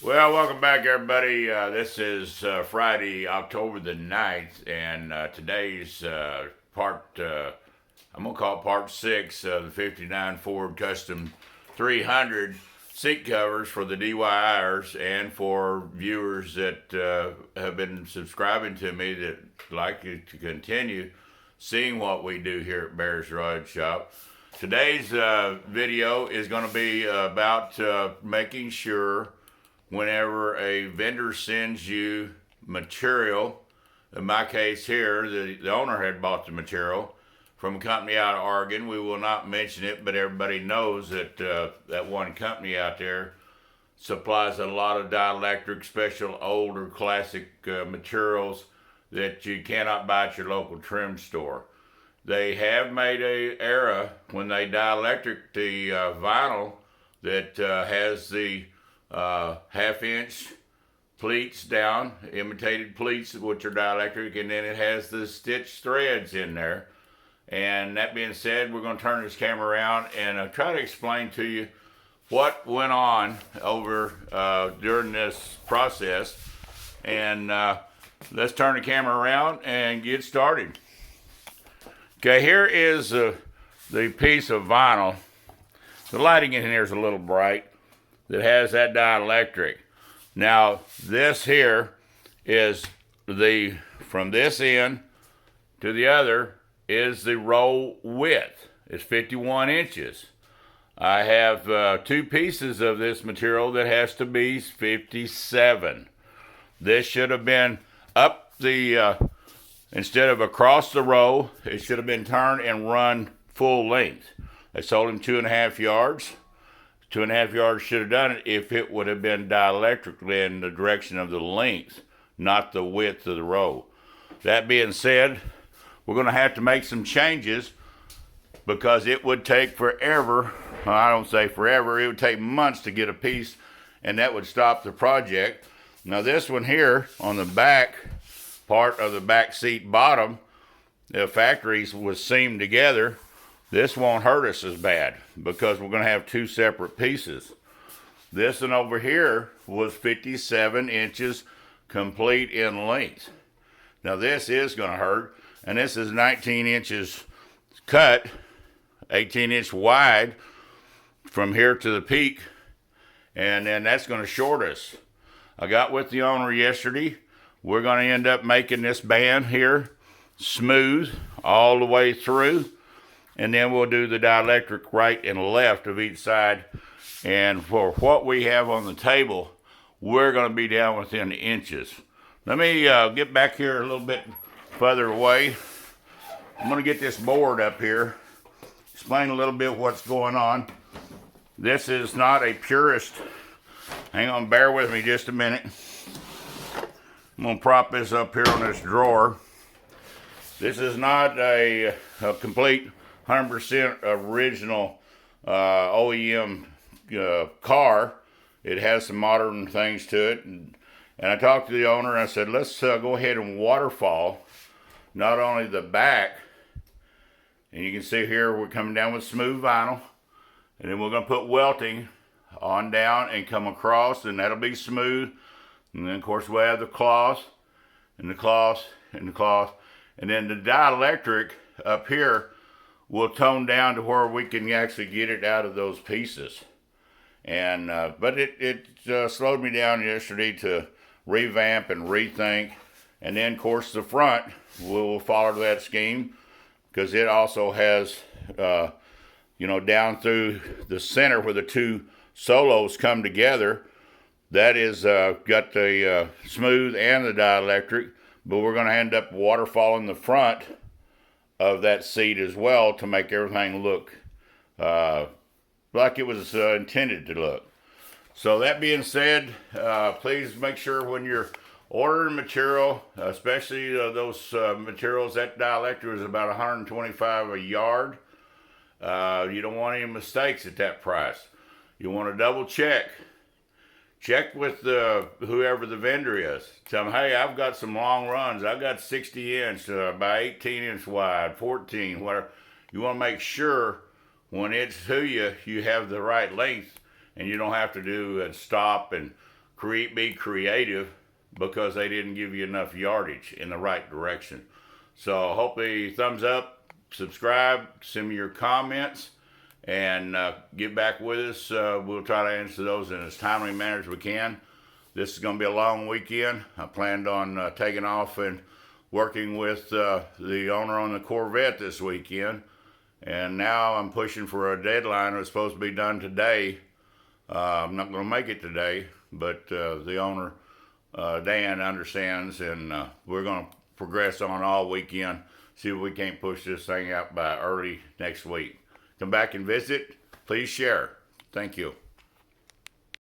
Well, welcome back, everybody. This is Friday, October the 9th, and today's part, I'm going to call it part 6 of the 59 Ford Custom 300 seat covers for the DIYers and for viewers that have been subscribing to me that like to continue seeing what we do here at Bear's Rod Shop. Today's video is going to be about making sure whenever a vendor sends you material, in my case here, the owner had bought the material from a company out of Oregon. We will not mention it, but everybody knows that that one company out there supplies a lot of dielectric, special, older, classic materials that you cannot buy at your local trim store. They have made a era when they dielectric the vinyl that has the half-inch pleats down, imitated pleats, which are dielectric, and then it has the stitched threads in there. And that being said, we're going to turn this camera around and try to explain to you what went on over during this process. And let's turn the camera around and get started. Okay, here is the piece of vinyl. The lighting in here is a little bright. That has that dielectric. Now this here is from this end to the other is the roll width. It's 51 inches. I have two pieces of this material that has to be 57. This should have been up the, instead of across the row, it should have been turned and run full length. I sold him 2.5 yards. 2.5 yards should have done it if it would have been dielectrically in the direction of the length, not the width of the row. That being said, we're going to have to make some changes because it would take forever. Well, I don't say forever, it would take months to get a piece, and that would stop the project. Now this one here on the back part of the back seat bottom, the factories was seamed together. This won't hurt us as bad because we're going to have two separate pieces. This one over here was 57 inches complete in length. Now this is going to hurt, and this is 19 inches cut, 18 inch wide from here to the peak, and then that's going to short us. I got with the owner yesterday. We're going to end up making this band here smooth all the way through. And then we'll do the dielectric right and left of each side. And for what we have on the table, we're going to be down within inches. Let me get back here a little bit further away. I'm going to get this board up here, explain a little bit what's going on. This is not a purist. Hang on, bear with me just a minute. I'm going to prop this up here on this drawer. This is not a complete 100% original OEM car. It has some modern things to it. And I talked to the owner and I said, let's go ahead and waterfall not only the back, and you can see here we're coming down with smooth vinyl, and then we're going to put welting on down and come across, and that'll be smooth. And then of course we'll have the cloth and the cloth and the cloth, and then the dielectric up here will tone down to where we can actually get it out of those pieces. And but it slowed me down yesterday to revamp and rethink. And then of course the front will follow that scheme because it also has down through the center where the two solos come together, that is got the smooth and the dielectric, but we're going to end up waterfalling the front of that seat as well to make everything look like it was intended to look. So that being said, please make sure when you're ordering material, especially those materials, that dielectric is about $125 a yard. You don't want any mistakes at that price. You want to double check. Check with whoever the vendor is. Tell them, hey, I've got some long runs. I've got 60 inch by 18 inch wide, 14, whatever. You want to make sure when it's to you, you have the right length and you don't have to do and stop and be creative because they didn't give you enough yardage in the right direction. So hopefully thumbs up, subscribe, send me your comments, and get back with us. We'll try to answer those in as timely manner as we can. This is going to be a long weekend. I planned on taking off and working with the owner on the Corvette this weekend. And now I'm pushing for a deadline. It was supposed to be done today. I'm not going to make it today, but the owner, Dan, understands, and we're going to progress on all weekend, see if we can't push this thing out by early next week. Come back and visit. Please share. Thank you.